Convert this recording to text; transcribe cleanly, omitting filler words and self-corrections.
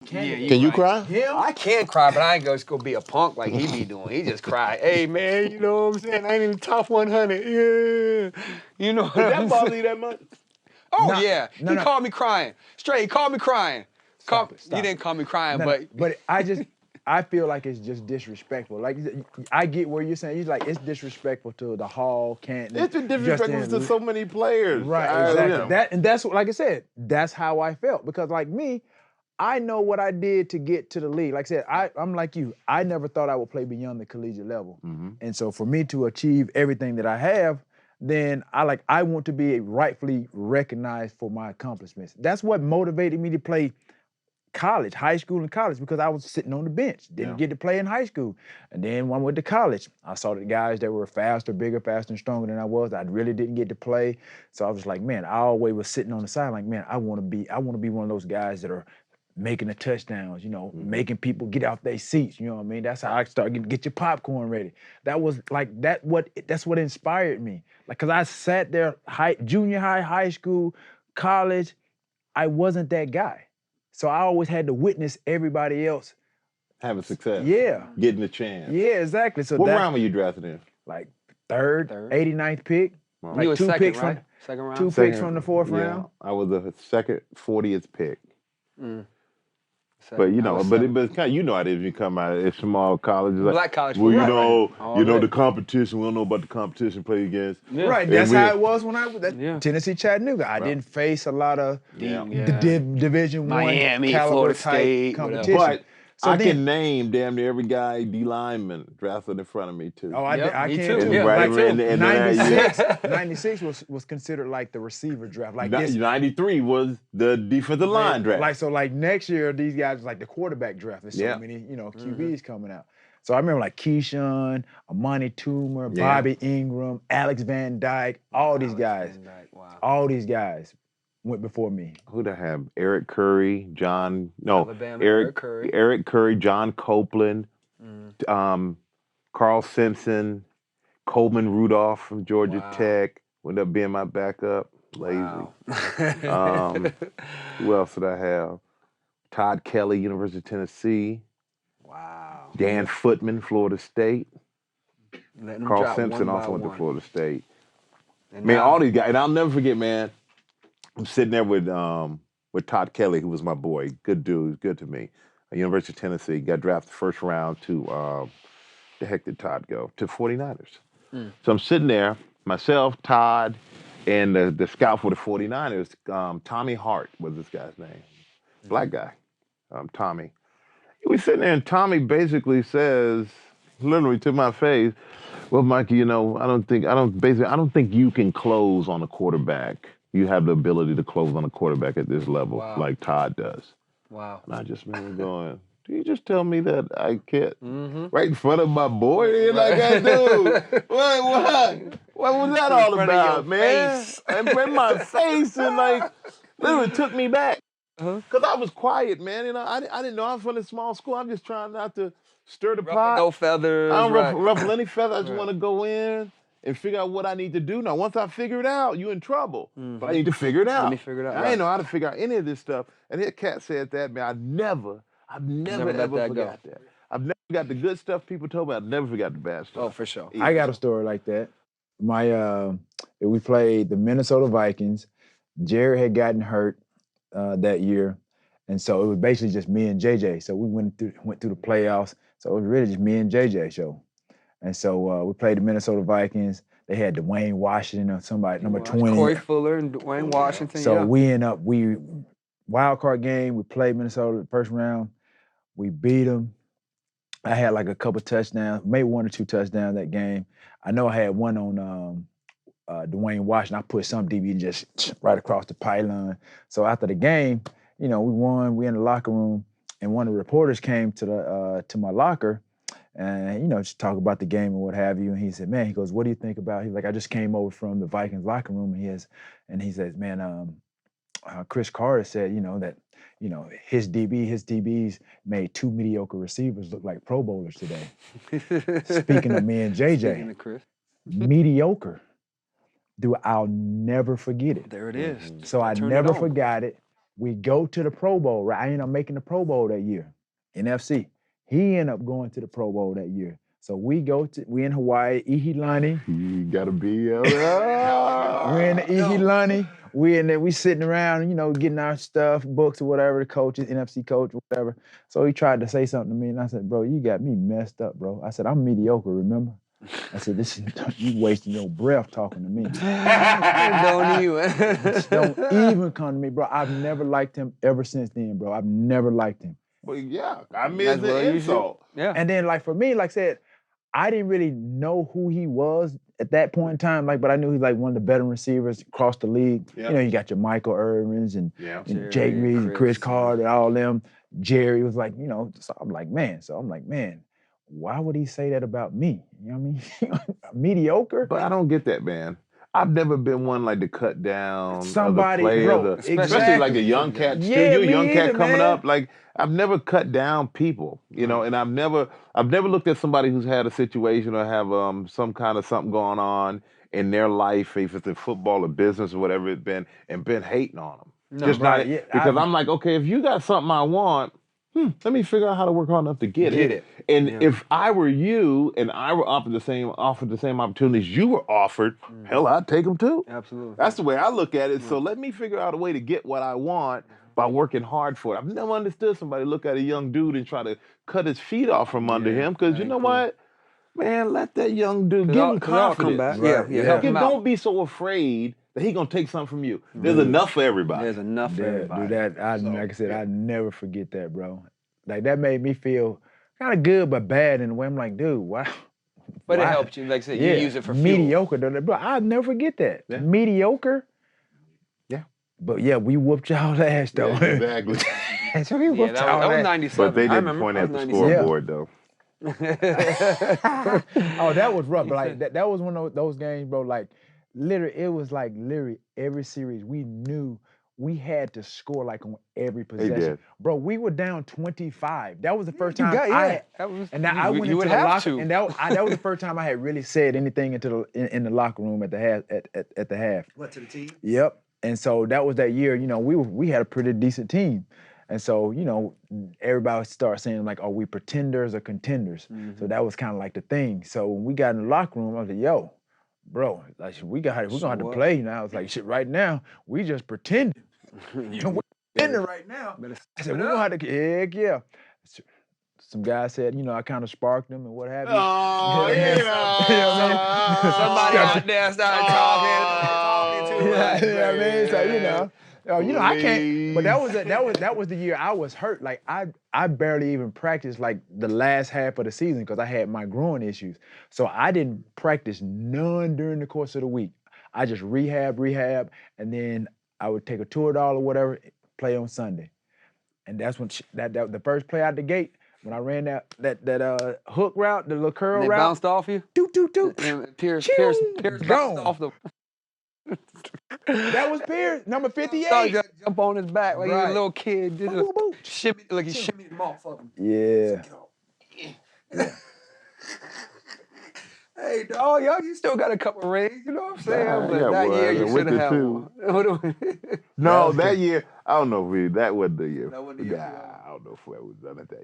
Can you cry? I can cry, but I ain't just gonna be a punk like he be doing. He just cry. Hey man, you know what I'm saying? I ain't in the top 100. Yeah, you know. Did that bother you that much? Oh yeah, he called me crying. Straight, he called me crying. Stop it. You didn't call me crying, No, but I feel like it's just disrespectful. Like I get where you're saying. You're like it's disrespectful to the Hall, Canton. It's been disrespectful to so many players. Right, exactly. That's like I said. That's how I felt because like me, I know what I did to get to the league. Like I said, I'm like you. I never thought I would play beyond the collegiate level, and so for me to achieve everything that I have, then I want to be rightfully recognized for my accomplishments. That's what motivated me to play college, high school and college, because I was sitting on the bench, didn't get to play in high school. And then when I went to college, I saw the guys that were faster, bigger, faster, and stronger than I was. I really didn't get to play. So I was like, man, I always was sitting on the side like, man, I want to be one of those guys that are making the touchdowns, making people get off their seats, you know what I mean? That's how I started getting Get Your Popcorn Ready. That was like that's what inspired me. Like, cause I sat there, junior high, high school, college, I wasn't that guy. So I always had to witness everybody else having success. Yeah. Getting a chance. Yeah, exactly. So what round were you drafted in? Like third. 89th pick. Wow. Like you was second, right? Second round? Two picks from the fourth round. I was the second 40th pick. But it's kind of, how it is. You come out of small colleges, like, black college. Well, the competition. We don't know about the competition play against. Yeah. Right, that's how it was when I was at Tennessee Chattanooga. I didn't face a lot of Division Miami, I caliber Florida type State, competition. But I can name damn near every guy D lineman drafted in front of me too. Oh, I can too. too. And 96 was considered like the receiver draft. Like 93 was the defensive line draft. Like next year, these guys was like the quarterback draft. There's so many, QBs coming out. So I remember like Keyshawn, Amani Toomer, Bobby Ingram, Alex Van Dyke, all these guys. All these guys went before me. Who'd I have? Eric Curry, Alabama, Eric Curry, John Copeland, Carl Simpson, Coleman Rudolph from Georgia Tech, ended up being my backup. Lazy. Wow. Who else did I have? Todd Kelly, University of Tennessee. Wow. Dan Footman, Florida State. Carl Simpson also went to Florida State. And all these guys, and I'll never forget, man, I'm sitting there with Todd Kelly, who was my boy. Good dude, he's good to me. University of Tennessee, got drafted first round to, the heck did Todd go? To 49ers. So I'm sitting there, myself, Todd, and the scout for the 49ers, Tommy Hart was this guy's name. Black guy, Tommy. We sitting there and Tommy basically says, literally to my face, well, Mikey, I don't think you can close on a quarterback. You have the ability to close on a quarterback at this level like Todd does. Wow. And I just remember going, do you just tell me that I can't right in front of my boy? Like I do. What was that all about, man? And in my face and like literally took me back. Because I was quiet, man. I didn't know I was from a small school. I'm just trying not to stir the pot. No feathers. I don't ruffle any feathers. I just want to go in and figure out what I need to do. Now, once I figure it out, you're in trouble. But I need to figure it out. Let me figure it out. I didn't know how to figure out any of this stuff. And that cat said that, man, I've never ever forgot that. I've never got the good stuff people told me. I've never forgot the bad stuff. Oh, for sure. I got a story like that. We played the Minnesota Vikings. Jerry had gotten hurt that year. And so it was basically just me and JJ. So we went through the playoffs. So it was really just me and JJ show. And so we played the Minnesota Vikings. They had Dwayne Washington or somebody, number 20. Corey Fuller and Dwayne Washington. So we wild card game. We played Minnesota the first round. We beat them. I had like a couple touchdowns, maybe 1 or 2 touchdowns that game. I know I had one on Dwayne Washington. I put some DB just right across the pylon. So after the game, we won. We in the locker room, and one of the reporters came to my locker, and just talk about the game and what have you. And he said, "Man," he goes, "What do you think about?" He's like, "I just came over from the Vikings locker room, and he says, "Man, Chris Carter said, that, his DBs made 2 mediocre receivers look like Pro Bowlers today." Speaking of me and JJ, Speaking of Chris. mediocre. Dude, I'll never forget it. There it is. So I never forgot it. We go to the Pro Bowl, right? I ended up making the Pro Bowl that year, NFC. He ended up going to the Pro Bowl that year. So we in Hawaii, Ihilani. You gotta be We're in the Ihilani. We sitting around, getting our stuff, books or whatever, the coaches, NFC coach, whatever. So he tried to say something to me, and I said, bro, you got me messed up, bro. I said, I'm mediocre, remember? I said, you wasting your breath talking to me. Don't even come to me, bro. I've never liked him ever since then, bro. I've never liked him. Well, yeah, I mean, it's an insult. Yeah. And then, like, for me, like I said, I didn't really know who he was at that point in time, but I knew he's like one of the better receivers across the league. Yep. You got your Michael Irvins and Jake Reed and Chris Carter and all them. Jerry was like, so I'm like, man, why would he say that about me? You know what I mean? Mediocre? But I don't get that, man. I've never been one like to cut down somebody, bro, especially like a young cat. You're a young cat coming up. Like I've never cut down people, and I've never looked at somebody who's had a situation or have some kind of something going on in their life, if it's in football or business or whatever it's been, and been hating on them. No, just right, not because I'm like, okay, if you got something I want, let me figure out how to work hard enough to get it. And if I were you and I were offered the same opportunities you were offered, hell, I'd take them too. Absolutely. That's the way I look at it. So let me figure out a way to get what I want by working hard for it. I've never understood somebody look at a young dude and try to cut his feet off from under him, because you know what? Man, let that young dude give him confidence. Come back. Help him out. Don't be so afraid that he gonna take something from you. There's enough for everybody. There's enough for everybody. Dude, like I said, I never forget that, bro. Like that made me feel kind of good but bad in a way. I'm like, dude, wow. But it helped you, like I said, you use it for fuel. Mediocre, bro. I'll never forget that. Yeah. Mediocre. Yeah. But yeah, we whooped y'all ass though. Yeah, exactly. So we whooped y'all ass. That was 97. But they didn't point at the scoreboard though. Oh, that was rough. But like that was one of those games, bro. Like literally, it was like every series we knew we had to score like on every possession. Bro, we were down 25. That was the first time I went into the locker room. And that was the first time I had really said anything in the locker room at the half. What, to the team? Yep. And so that was that year, we had a pretty decent team. And so, everybody started saying like, are we pretenders or contenders? Mm-hmm. So that was kind of like the thing. So when we got in the locker room, I was like, yo, bro, like we're gonna have to play now. I was like, shit, right now, we just pretending. We're pretending right now. I said, we're gonna have to, heck yeah. Some guys said, I kind of sparked them and what have you. Oh, somebody out there started talking to us. You know what I mean? So, I can't. But that was the year I was hurt. Like I barely even practiced like the last half of the season because I had my growing issues. So I didn't practice none during the course of the week. I just rehab, and then I would take a tour doll or whatever, play on Sunday. And that's when that the first play out the gate, when I ran that hook route, the little curl route. They bounced off you? Doot. And Pierce bounced off the... That was Pierce, number 58. So jump on his back like he was a little kid. Did a shimmy, like he shimmied him off of him. Yeah. Hey, dog, you still got a couple rings, you know what I'm saying? But that year you should have had one. No, that year, I don't know if that wasn't the year. That wasn't the year. I don't know if that was done at that